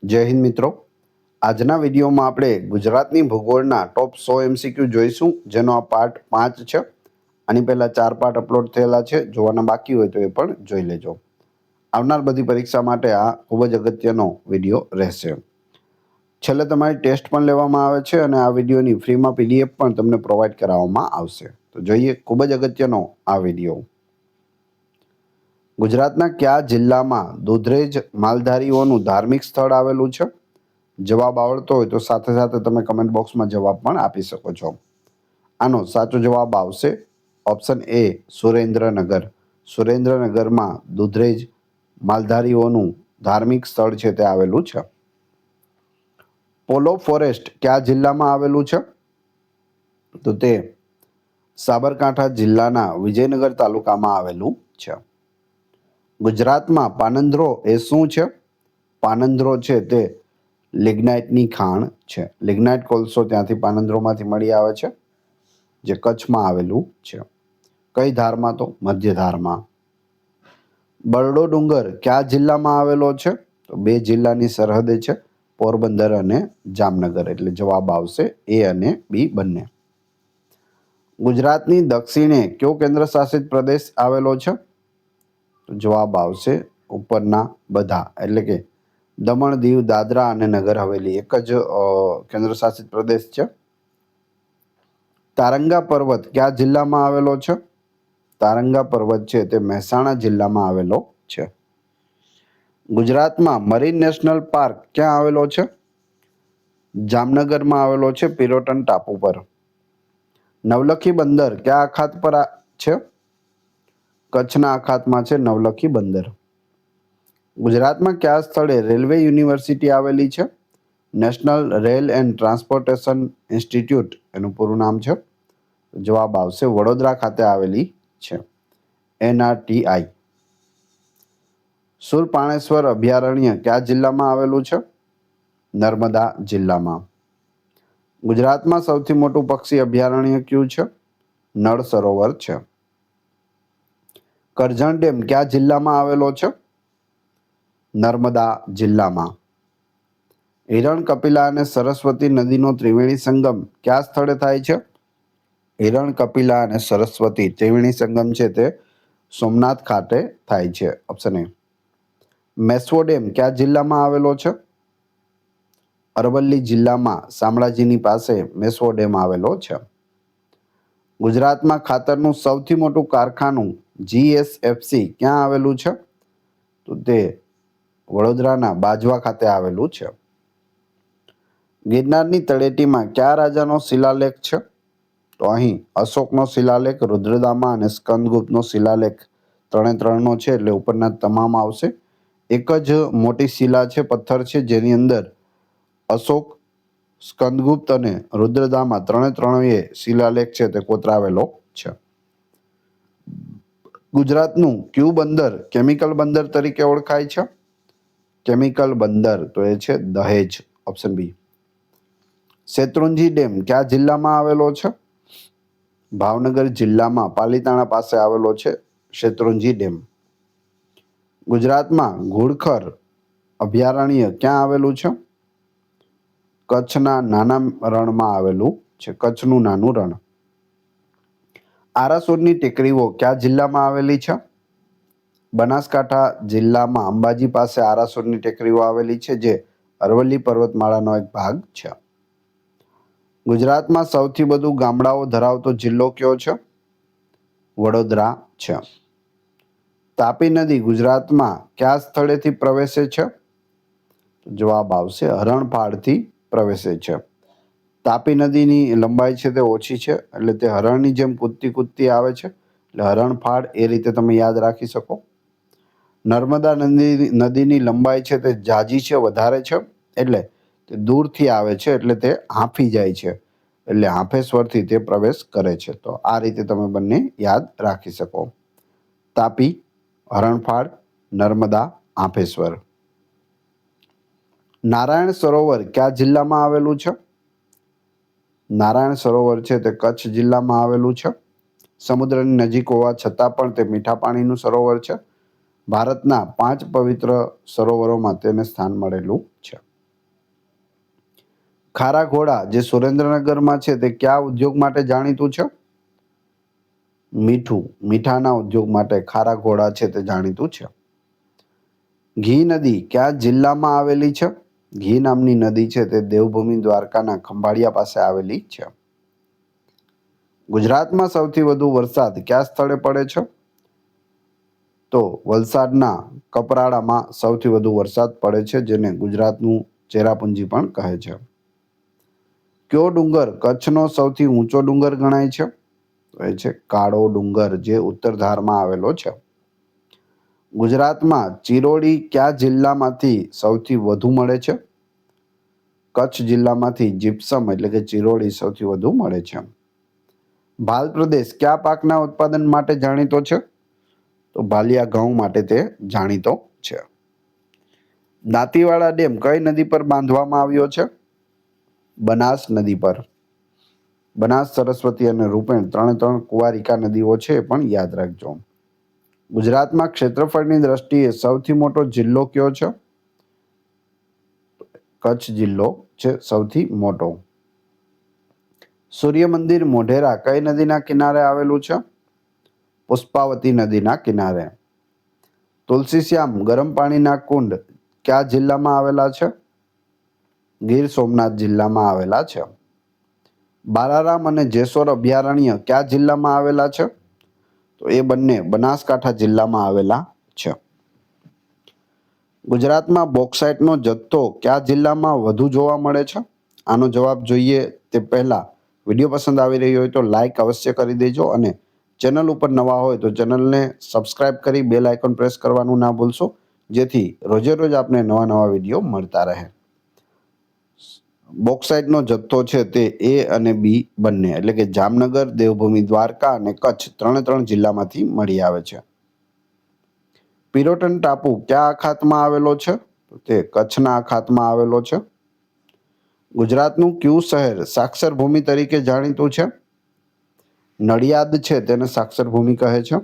જય હિન્દ મિત્રો. આજના વિડીયોમાં આપણે ગુજરાતની ભૂગોળના ટોપ 100 MCQ જોઈશું, જેનો આ પાર્ટ 5 છે. આની પહેલાં 4 પાર્ટ અપલોડ થયેલા છે. જોવાના બાકી હોય તો એ પણ જોઈ લેજો. આવનાર બધી પરીક્ષા માટે આ ખૂબ જ અગત્યનો વિડીયો રહેશે. છેલ્લે તમારી ટેસ્ટ પણ લેવામાં આવે છે અને આ વિડીયોની ફ્રીમાં PDF પણ તમને પ્રોવાઈડ કરાવવામાં આવશે. તો જોઈએ ખૂબ જ અગત્યનો આ વિડીયો. ગુજરાતના કયા જિલ્લામાં દુધરેજ માલધારીઓનું ધાર્મિક સ્થળ આવેલું છે? જવાબ આવડતો હોય તો સાથે સાથે તમે કમેન્ટ બોક્સમાં જવાબ પણ આપી શકો છો. આનો સાચો જવાબ આવશે ઓપ્શન એ, સુરેન્દ્રનગર. સુરેન્દ્રનગરમાં દુધરેજ માલધારીઓનું ધાર્મિક સ્થળ છે તે આવેલું છે. પોલો ફોરેસ્ટ કયા જિલ્લામાં આવેલું છે? તો તે સાબરકાંઠા જિલ્લાના વિજયનગર તાલુકામાં આવેલું છે. ગુજરાતમાં પાનંદ્રો એ શું છે? પાનંદ્રો છે તે લિગ્નાઇટની ખાણ છે. લિગ્નાઇટ કોલસો ત્યાંથી પાનંદ્રોમાંથી મળી આવે છે, જે કચ્છમાં આવેલું છે. કઈ ધારમાં? તો મધ્ય ધારમાં. બરડો ડુંગર કયા જિલ્લામાં આવેલો છે? તો 2 જિલ્લાની સરહદે છે, પોરબંદર અને જામનગર. એટલે જવાબ આવશે એ અને બી બંને. ગુજરાતની દક્ષિણે કયો કેન્દ્ર શાસિત પ્રદેશ આવેલો છે? તો જવાબ આવશે ઉપરના બધા, એટલે કે દમણ, દીવ, દાદરા અને નગર હવેલી એક જ કેન્દ્ર શાસિત પ્રદેશ છે. તારંગા પર્વત કયા જિલ્લામાં આવેલો છે? તારંગા પર્વત છે તે મહેસાણા જિલ્લામાં આવેલો છે. ગુજરાતમાં મરીન નેશનલ પાર્ક ક્યાં આવેલો છે? જામનગરમાં આવેલો છે, પિરોટન ટાપુ પર. નવલખી બંદર કયા અખાત પર છે? કચ્છના અખાતમાં છે નવલખી બંદર. ગુજરાતમાં કયા સ્થળે રેલવે યુનિવર્સિટી આવેલી છે? National rail and transportation institute એનું પૂરું નામ છે. જવાબ આવશે વડોદરા ખાતે આવેલી છે, NRTI. સુરપાણેશ્વર અભયારણ્ય કયા જિલ્લામાં આવેલું છે? નર્મદા જિલ્લામાં. ગુજરાતમાં સૌથી મોટું પક્ષી અભયારણ્ય કયું છે? નળ સરોવર છે. કરજણ ડેમ કયા જિલ્લામાં આવેલો છે? નર્મદા જિલ્લામાં. હિરણ કપિલા અને સરસ્વતી નદીનો ત્રિવેણી સંગમ કયા સ્થળે થાય છે? હિરણ કપિલા અને સરસ્વતી ત્રિવેણી સંગમ છે તે સોમનાથ ખાતે થાય છે. Option A. મેશ્વો ડેમ કયા જિલ્લામાં આવેલો છે? અરવલ્લી જિલ્લામાં શામળાજીની પાસે મેશ્વો ડેમ આવેલો છે. ગુજરાતમાં ખાતરનું સૌથી મોટું કારખાનું GSFC ક્યાં આવેલું છે? તો તે વડોદરાના બાજવા ખાતે આવેલું છે. ગિરનારની તળેટીમાં કયા રાજાનો શિલાલેખ છે? તો અહીં અશોકનો શિલાલેખ, રુદ્રદામા અને સ્કંદગુપ્તનો શિલાલેખ ત્રણેનો છે, એટલે ઉપરના તમામ આવશે. એક જ મોટી શિલા છે, પથ્થર છે, જેની અંદર અશોક, સ્કંદગુપ્ત અને રુદ્રદામા ત્રણેય શિલાલેખ છે તે કોતરાવેલો છે. ગુજરાતનું કયું બંદર કેમિકલ બંદર તરીકે ઓળખાય છે? કેમિકલ બંદર તો એ છે દહેજ. Option B. શેત્રુંજી ડેમ કયા જિલ્લામાં આવેલો છે? ભાવનગર જિલ્લામાં પાલીતાણા પાસે આવેલો છે શેત્રુંજી ડેમ. ગુજરાતમાં ઘુડખર અભયારણ્ય ક્યાં આવેલું છે? કચ્છના નાના રણમાં આવેલું છે, કચ્છનું નાનું રણ. આરાસુરની ટેકરીઓ કયા જિલ્લામાં આવેલી છે? બનાસકાંઠા જિલ્લામાં અંબાજી પાસે આરાસુરની ટેકરીઓ આવેલી છે, જે અરવલ્લી પર્વતમાળાનો એક ભાગ છે. ગુજરાતમાં સૌથી વધુ ગામડાઓ ધરાવતો જિલ્લો કયો છે? વડોદરા છે. તાપી નદી ગુજરાતમાં કયા સ્થળેથી પ્રવેશે છે? જવાબ આવશે હરણફાળથી પ્રવેશે છે. તાપી નદીની લંબાઈ છે તે ઓછી છે, એટલે તે હરણની જેમ કૂદતી આવે છે, એટલે હરણફાળ એ રીતે તમે યાદ રાખી શકો. નર્મદા નદીની લંબાઈ છે તે જાજી છે, વધારે છે, એટલે તે દૂરથી આવે છે, એટલે તે હાંફી જાય છે, એટલે હાંફેશ્વરથી તે પ્રવેશ કરે છે. તો આ રીતે તમે બંને યાદ રાખી શકો. તાપી, હરણફાળ, નર્મદા, હાંફેશ્વર. નારાયણ સરોવર કયા જિલ્લામાં આવેલું છે? નારાયણ સરોવર છે તે કચ્છ જિલ્લામાં આવેલું છે. સમુદ્રની નજીક હોવા છતાં પણ તે મીઠા પાણીનું સરોવર છે. ભારતના 5 પવિત્ર સરોવરોમાં તેને સ્થાન મળેલું છે. ખારા ઘોડા જે સુરેન્દ્રનગરમાં છે તે કયા ઉદ્યોગ માટે જાણીતું છે? મીઠાના ઉદ્યોગ માટે ખારા ઘોડા છે તે જાણીતું છે. ઘી નદી કયા જિલ્લામાં આવેલી છે? ઘી નામની નદી છે તે દેવભૂમિ દ્વારકાના ખંભાળિયા પાસે આવેલી છે. ગુજરાતમાં સૌથી વધુ વરસાદ કયા સ્થળે પડે છે? તો વલસાડના કપરાડામાં સૌથી વધુ વરસાદ પડે છે, જેને ગુજરાતનું ચેરાપુંજી પણ કહે છે. કયો ડુંગર કચ્છનો સૌથી ઊંચો ડુંગર ગણાય છે? તો એ છે કાળો ડુંગર, જે ઉત્તર ધારમાં આવેલો છે. ગુજરાતમાં ચિરોડી કયા જિલ્લામાંથી સૌથી વધુ મળે છે? કચ્છ જિલ્લામાંથી જીપ્સમ એટલે કે ચિરોડી સૌથી વધુ મળે છે. ભાલ પ્રદેશ કયા પાકના ઉત્પાદન માટે જાણીતો છે? તો ભાલિયા ઘઉં માટે તે જાણીતો છે. દાંતીવાડા ડેમ કઈ નદી પર બાંધવામાં આવ્યો છે? બનાસ નદી પર. બનાસ, સરસ્વતી અને રૂપેણ ત્રણ કુંવારિકા નદીઓ છે, એ પણ યાદ રાખજો. ગુજરાતમાં ક્ષેત્રફળની દ્રષ્ટિએ સૌથી મોટો જિલ્લો કયો છે? કચ્છ જિલ્લો છે સૌથી મોટો. સૂર્ય મંદિર મોઢેરા કઈ નદીના કિનારે આવેલું છે? પુષ્પાવતી નદીના કિનારે. તુલસીશ્યામ ગરમ પાણીના કુંડ કયા જિલ્લામાં આવેલા છે? ગીર સોમનાથ જિલ્લામાં આવેલા છે. બાલારામ અને જેસોર અભયારણ્ય કયા જિલ્લામાં આવેલા છે? તો એ બંને બનાસકાંઠા જિલ્લામાં આવેલા છે. ગુજરાતમાં બોક્સાઇટનો જથ્થો કયા જિલ્લામાં વધુ જોવા મળે છે? આનો જવાબ જોઈએ તે પહેલા વિડીયો પસંદ આવી રહ્યો હોય તો લાઈક અવશ્ય કરી દેજો, અને ચેનલ ઉપર નવા હોય તો ચેનલને સબસ્ક્રાઇબ કરી બેલ આઇકોન પ્રેસ કરવાનું ના ભૂલશો, જેથી રોજે રોજ આપને નવા વિડીયો મળતા રહે. બોક્સાઇટનો જથ્થો છે તે એ અને બી બંને એટલે કે જામનગર, દેવભૂમિ દ્વારકા અને કચ્છ ત્રણ જિલ્લામાંથી મળી આવે છે. પિરોટન ટાપુ કયા અખાતમાં આવેલો છે? તે કચ્છના અખાતમાં આવેલો છે. ગુજરાતનું કયું શહેર સાક્ષર ભૂમિ તરીકે જાણીતું છે? નડિયાદ છે તેને સાક્ષર ભૂમિ કહે છે.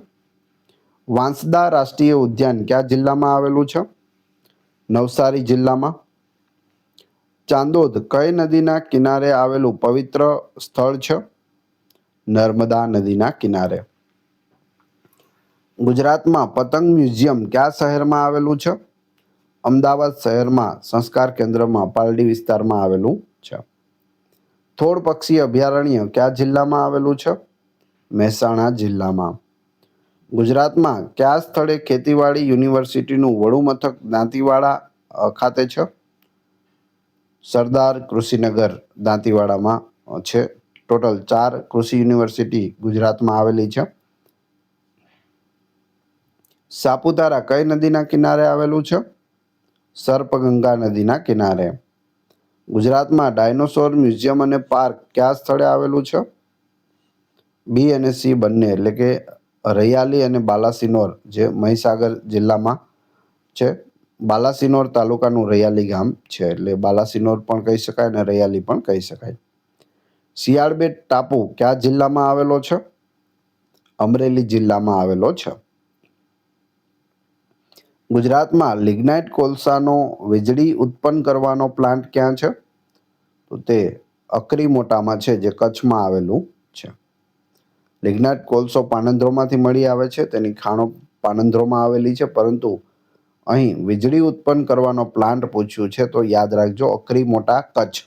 વાંસદા રાષ્ટ્રીય ઉદ્યાન કયા જિલ્લામાં આવેલું છે? નવસારી જિલ્લામાં. ચાંદોદ કઈ નદીના કિનારે આવેલું પવિત્ર સ્થળ છે? નર્મદા નદીના કિનારે. ગુજરાતમાં પતંગ મ્યુઝિયમ કયા શહેરમાં આવેલું છે? અમદાવાદ શહેરમાં સંસ્કાર કેન્દ્રમાં પાલડી વિસ્તારમાં આવેલું છે. થોડ પક્ષી અભયારણ્ય કયા જિલ્લામાં આવેલું છે? મહેસાણા જિલ્લામાં. ગુજરાતમાં કયા સ્થળે ખેતીવાડી યુનિવર્સિટીનું વડું મથક દાંતીવાડા ખાતે છે? સરદાર કૃષિનગર દાંતીવાડામાં છે. ટોટલ 4 કૃષિ યુનિવર્સિટી ગુજરાતમાં આવેલી છે. સાપુતારા કઈ નદીના કિનારે આવેલું છે? સર્પગંગા નદીના કિનારે. ગુજરાતમાં ડાયનોસોર મ્યુઝિયમ અને પાર્ક કયા સ્થળે આવેલું છે? બી અને સી બંને એટલે કે રૈયાલી અને બાલાસિનોર, જે મહીસાગર જિલ્લામાં છે. બાલાસિનોર તાલુકાનું રૈયાલી ગામ છે, એટલે બાલાસિનોર પણ કહી શકાય અને રૈયાલી પણ કહી શકાય. શિયાળબેટ ટાપુ કયા જિલ્લામાં આવેલો છે? અમરેલી જિલ્લામાં આવેલો છે. ગુજરાતમાં લિગ્નાઇટ કોલસાનો વીજળી ઉત્પન્ન કરવાનો પ્લાન્ટ ક્યાં છે? તો તે અકરી મોટામાં છે, જે કચ્છમાં આવેલું છે. લિગ્નાઇટ કોલસો પાનંદ્રોમાંથી મળી આવે છે, તેની ખાણો પાનંદ્રોમાં આવેલી છે, પરંતુ અહીં વીજળી ઉત્પન્ન કરવાનો પ્લાન્ટ પૂછ્યું છે તો યાદ રાખજો અકરી મોટા, કચ્છ.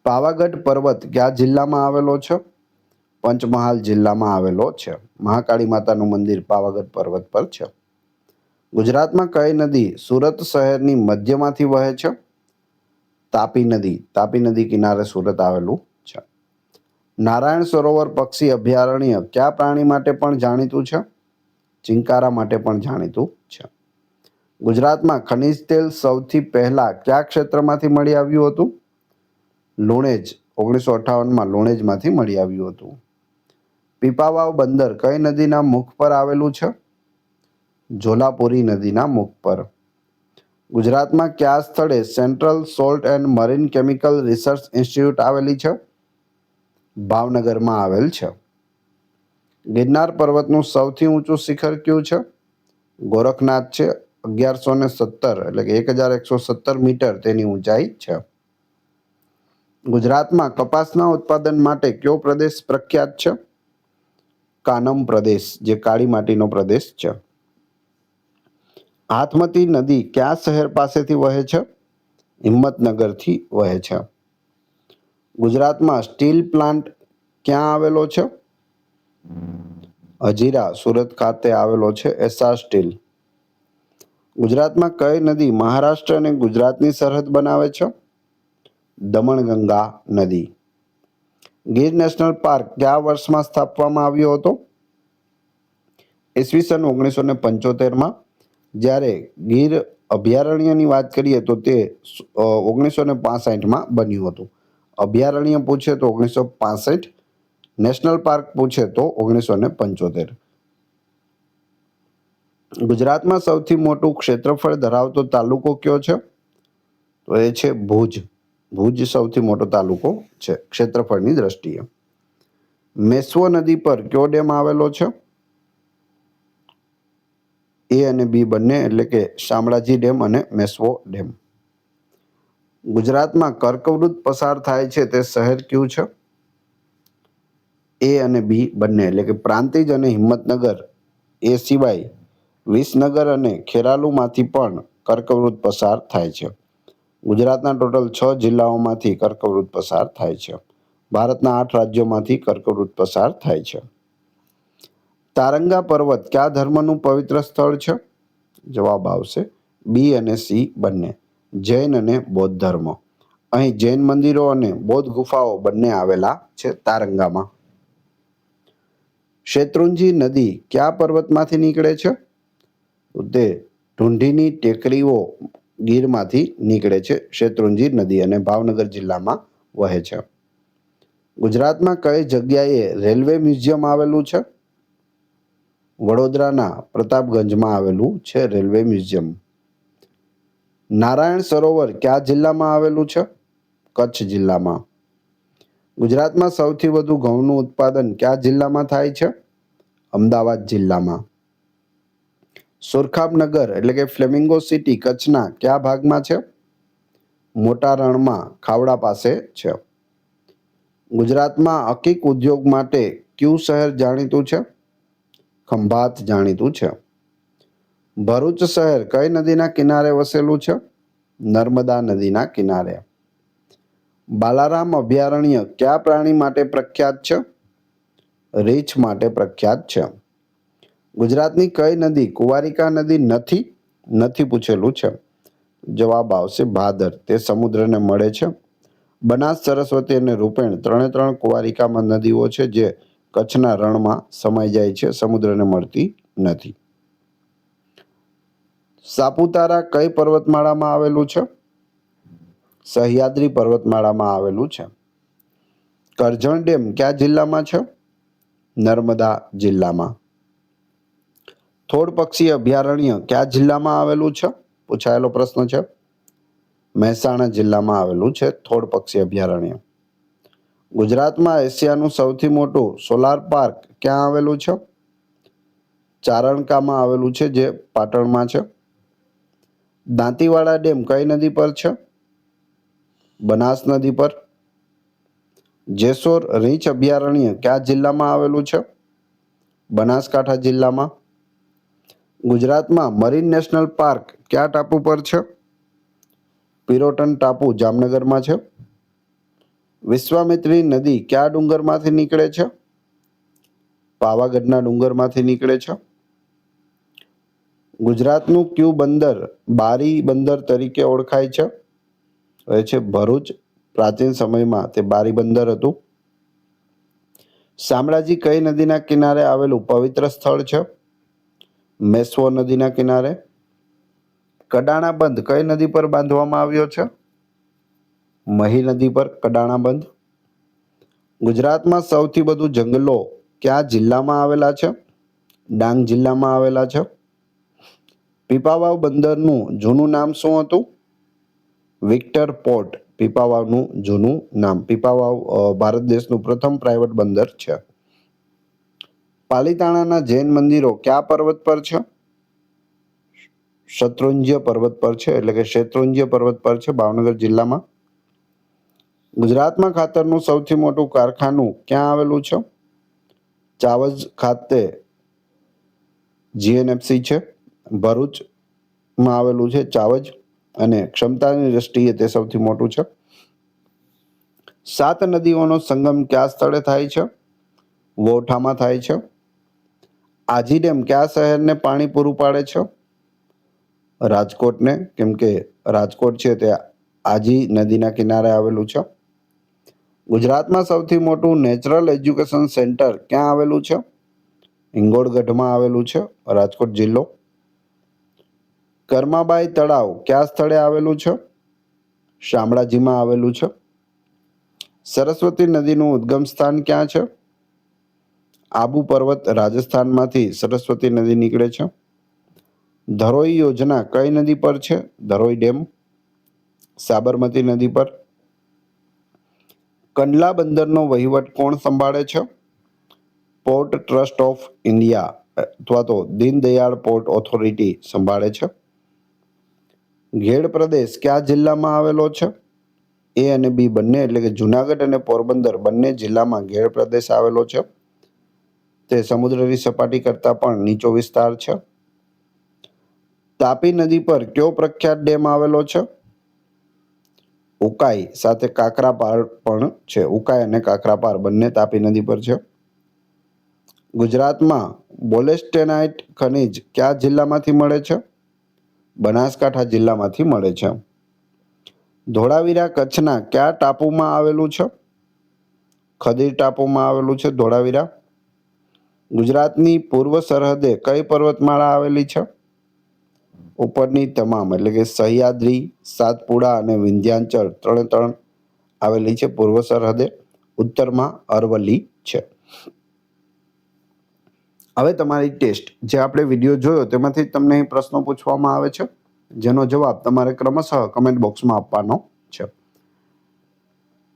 પાવાગઢ પર્વત કયા જિલ્લામાં આવેલો છે? પંચમહાલ જિલ્લામાં આવેલો છે. મહાકાળી માતાનું મંદિર પાવાગઢ પર્વત પર છે. ગુજરાતમાં કઈ નદી સુરત શહેરની મધ્યમાંથી વહે છે? તાપી નદી. તાપી નદી કિનારે સુરત આવેલું છે. નારાયણ સરોવર પક્ષી અભયારણ્ય કયા પ્રાણી માટે પણ જાણીતું છે? ચિંકારા માટે પણ જાણીતું છે. ગુજરાતમાં ખનિજ તેલ સૌથી પહેલા કયા ક્ષેત્રમાંથી મળી આવ્યું હતું? લુણેજ. 1958માં લુણેજમાંથી મળી આવ્યું હતું. પીપાવાવ બંદર કઈ નદીના મુખ પર આવેલું છે? જોલાપુરી નદીના મુખ પર. ગુજરાતમાં કયા સ્થળે central salt and marine chemical research institute આવેલી છે? ભાવનગરમાં આવેલ છે. ગિરનાર પર્વતનું સૌથી ઊંચું શિખર કયું છે? ગોરખનાથ છે. 1117 એટલે કે 1117 મીટર તેની ઊંચાઈ છે. ગુજરાતમાં કપાસના ઉત્પાદન માટે કયો પ્રદેશ પ્રખ્યાત છે? કાનમ પ્રદેશ, જે કાળી માટીનો પ્રદેશ છે. હાથમતી નદી કયા શહેર પાસેથી વહે છે? હિંમતનગરથી વહે છે. ગુજરાતમાં સ્ટીલ પ્લાન્ટ ક્યાં આવેલો છે? હજીરા, સુરત ખાતે આવેલો છે એસ્સાર સ્ટીલ. ગુજરાતમાં કઈ નદી મહારાષ્ટ્ર અને ગુજરાતની સરહદ બનાવે છે? દમણગંગા નદી. ગીર નેશનલ પાર્ક કયા વર્ષમાં સ્થાપવામાં આવ્યો હતો? ઈસવીસન 1975માં. જ્યારે ગીર અભયારણ્યની વાત કરીએ તો તે 1965માં બન્યું હતું. અભયારણ્ય પૂછે તો 1965, નેશનલ પાર્ક પૂછે તો 1975. ગુજરાતમાં સૌથી મોટું ક્ષેત્રફળ ધરાવતો તાલુકો કયો છે? તો એ છે ભુજ. ભુજ સૌથી મોટો તાલુકો છે ક્ષેત્રફળની દ્રષ્ટિએ. મેશ્વો નદી પર કયો ડેમ આવેલો છે? એ અને બી બંને, એટલે કે શામળાજી ડેમ અને મેશ્વો ડેમ. ગુજરાતમાં કર્કવૃત પસાર થાય છે તે શહેર કયું છે? એ અને બી બંને, એટલે કે પ્રાંતિજ અને હિંમતનગર. એ સિવાય વિસનગર અને ખેરાલુમાંથી પણ કર્કવૃત પસાર થાય છે. ગુજરાતના ટોટલ 6 જિલ્લાઓમાંથી કર્કવૃત પસાર થાય છે. ભારતના 8 રાજ્યોમાંથી કર્કવૃત પસાર થાય છે. તારંગા પર્વત કયા ધર્મનું પવિત્ર સ્થળ છે? જવાબ આવશે બી અને સી બંને, જૈન અને બૌદ્ધ ધર્મ. અહીં જૈન મંદિરો અને બૌદ્ધ ગુફાઓ બંને આવેલા છે તારંગામાં. શેત્રુંજી નદી કયા પર્વતમાંથી નીકળે છે? તે ઢૂંઢીની ટેકરીઓ ગીરમાંથી નીકળે છે શેત્રુંજી નદી અને ભાવનગર જિલ્લામાં વહે છે. ગુજરાતમાં કઈ જગ્યાએ રેલવે મ્યુઝિયમ આવેલું છે? વડોદરાના પ્રતાપગંજમાં આવેલું છે રેલવે મ્યુઝિયમ. નારાયણ સરોવર કયા જિલ્લામાં આવેલું છે? કચ્છ જિલ્લામાં. ગુજરાતમાં સૌથી વધુ ઘઉંનું ઉત્પાદન કયા જિલ્લામાં થાય છે? અમદાવાદ જિલ્લામાં. સુરખાબનગર એટલે કે ફ્લેમિંગો સિટી કચ્છના કયા ભાગમાં છે? મોટા રણમાં, ખાવડા પાસે છે. ગુજરાતમાં અકીક ઉદ્યોગ માટે કયું શહેર જાણીતું છે? ખંભાત જાણીતું છે. ભરૂચ શહેર કઈ નદીના કિનારે વસેલું છે? નર્મદા નદીના કિનારે. બાલારામ અભયારણ્ય કયા પ્રાણી માટે પ્રખ્યાત છે? રીંછ માટે પ્રખ્યાત છે. ગુજરાતની કઈ નદી કુંવારિકા નદી નથી પૂછેલું છે. જવાબ આવશે ભાદર, તે સમુદ્રને મળે છે. બનાસ, સરસ્વતી અને રૂપેણ 3 કુંવારિકામાં નદીઓ છે જે કચ્છના રણમાં સમાઈ જાય છે, સમુદ્રને મળતી નથી. સાપુતારા કઈ પર્વતમાળામાં આવેલું છે? સહ્યાદ્રી પર્વતમાળામાં આવેલું છે. કરજણ ડેમ કયા જિલ્લામાં છે? નર્મદા જિલ્લામાં. થોડ પક્ષી અભયારણ્ય કયા જિલ્લામાં આવેલું છે? પૂછાયેલો પ્રશ્ન છે. મહેસાણા જિલ્લામાં આવેલું છે થોડ પક્ષી અભયારણ્ય. ગુજરાતમાં એશિયાનું સૌથી મોટું સોલાર પાર્ક ક્યાં આવેલું છે? ચારણકામાં આવેલું છે, જે પાટણમાં છે. દાંતીવાડા ડેમ કઈ નદી પર છે? બનાસ નદી પર. જેસોર રીંછ અભયારણ્ય કયા જિલ્લામાં આવેલું છે? બનાસકાંઠા જિલ્લામાં. ગુજરાતમાં મરીન નેશનલ પાર્ક કયા ટાપુ પર છે? પિરોટન ટાપુ જામનગરમાં છે. વિશ્વામિત્રી નદી કયા ડુંગરમાંથી નીકળે છે? પાવાગઢના ડુંગરમાંથી નીકળે છે. ગુજરાતનું કયું બંદર બારી બંદર તરીકે ઓળખાય છે? એ છે ભરૂચ. પ્રાચીન સમયમાં તે બારી બંદર હતું. શામળાજી કઈ નદીના કિનારે આવેલું પવિત્ર સ્થળ છે? મેશ્વો નદીના કિનારે. કડાણા બંધ કઈ નદી પર બાંધવામાં આવ્યો છે? મહી નદી પર કડાણા બંધ. ગુજરાતમાં સૌથી વધુ જંગલો કયા જિલ્લામાં આવેલા છે? ડાંગ જિલ્લામાં આવેલા છે. પીપાવાવ બંદરનું જૂનું નામ શું હતું? વિક્ટર પોર્ટ પીપાવાવનું જૂનું નામ. પીપાવાવ ભારત દેશનું પ્રથમ પ્રાઇવેટ બંદર છે. પાલીતાણાના જૈન મંદિરો કયા પર્વત પર છે? શત્રુંજ્ય પર્વત પર છે, એટલે કે શેત્રુંજ્ય પર્વત પર છે ભાવનગર જિલ્લામાં. ગુજરાતમાં ખાતરનું સૌથી મોટું કારખાનું ક્યાં આવેલું છે? ચાવજ ખાતે જીએનએફસી છે, ભરૂચમાં આવેલું છે ચાવજ, અને ક્ષમતાની દ્રષ્ટિએ તે સૌથી મોટું છે. 7 નદીઓનો સંગમ કયા સ્થળે થાય છે? વોઠામાં થાય છે. આજી ડેમ કયા શહેરને પાણી પૂરું પાડે છે? રાજકોટને, કેમ કે રાજકોટ છે તે આજી નદીના કિનારે આવેલું છે. ગુજરાતમાં સૌથી મોટું નેચરલ એજ્યુકેશન સેન્ટર ક્યાં આવેલું છે? હિંગોળગઢમાં આવેલું છે, રાજકોટ જિલ્લો. કર્માબાઈ તળાવ કયા સ્થળે આવેલું છે? શામળાજીમાં આવેલું છે. સરસ્વતી નદીનું ઉદ્ગમ સ્થાન ક્યાં છે? આબુ પર્વત રાજસ્થાનમાંથી સરસ્વતી નદી નીકળે છે. ધરોઈ યોજના કઈ નદી પર છે? ધરોઈ ડેમ સાબરમતી નદી પર. કંડલા બંદરનો વહીવટ કોણ સંભાળે છે? પોર્ટ ટ્રસ્ટ ઓફ ઇન્ડિયા અથવા તો દીનદયાળ પોર્ટ ઓથોરિટી સંભાળે છે. ઘેડ પ્રદેશ કયા જિલ્લામાં આવેલો છે? એ અને બી બંને, એટલે કે જુનાગઢ અને પોરબંદર બંને જિલ્લામાં ઘેડ પ્રદેશ આવેલો છે. તે સમુદ્રની સપાટી કરતાં પણ નીચો વિસ્તાર છે. તાપી નદી પર કયો પ્રખ્યાત ડેમ આવેલો છે? ઉકાઈ સાથે કાકરાપાર પણ છે. ઉકાઈ અને કાકરાપાર બંને તાપી નદી પર છે. ગુજરાતમાં બોલેસ્ટેનાઇટ ખનિજ કયા જિલ્લામાંથી મળે છે? બનાસકાંઠા જિલ્લામાંથી મળે છે. ધોળાવીરા કચ્છના કયા ટાપુમાં આવેલું છે? ખદીર ટાપુમાં આવેલું છે ધોળાવીરા. ગુજરાતની પૂર્વ સરહદે કઈ પર્વતમાળા આવેલી છે? ઉપરની તમામ, એટલે કે સહ્યાદ્રી, સાતપુડા અને વિંધ્યાચલ ત્રણે આવેલી છે પૂર્વ સરહદે. ઉત્તરમાં અરવલ્લી છે. હવે તમારી ટેસ્ટ, જે આપણે વિડીયો જોયો તેમાંથી તમને અહીં પ્રશ્નો પૂછવામાં આવે છે, જેનો જવાબ તમારે ક્રમશઃ કમેન્ટ બોક્સમાં આપવાનો છે.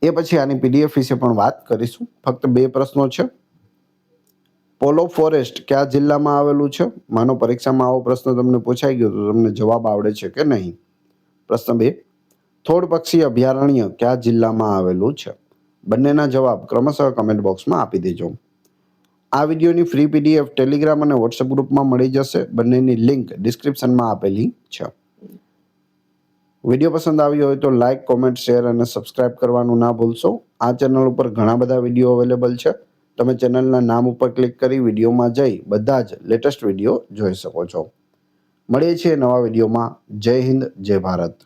એ પછી આની પીડીએફ વિશે પણ વાત કરીશું. ફક્ત 2 પ્રશ્નો છે. પોલો ફોરેસ્ટ કયા જિલ્લામાં આવેલું છે? માનો પરીક્ષામાં આવો પ્રશ્ન તમને પૂછાઈ ગયો તો તમને જવાબ આવડે છે કે નહીં. પ્રશ્ન 2, થોડ પક્ષી અભયારણ્ય કયા જિલ્લામાં આવેલું છે? બંનેના જવાબ ક્રમશઃ કમેન્ટ બોક્સમાં આપી દેજો. આ વિડીયોની ફ્રી પીડીએફ ટેલિગ્રામ અને વોટ્સએપ ગ્રુપમાં મળી જશે. બંનેની લિંક ડિસ્ક્રિપ્શનમાં આપેલી છે. વિડીયો પસંદ આવ્યો હોય તો લાઇક, કોમેન્ટ, શેર અને સબસ્ક્રાઇબ કરવાનું ના ભૂલશો. આ ચેનલ ઉપર ઘણા બધા વિડીયો અવેલેબલ છે. તમે ચેનલના નામ ઉપર ક્લિક કરી વિડીયોમાં જઈ બધા જ લેટેસ્ટ વિડીયો જોઈ શકો છો. મળીએ છીએ નવા વિડીયોમાં. જય હિન્દ, જય ભારત.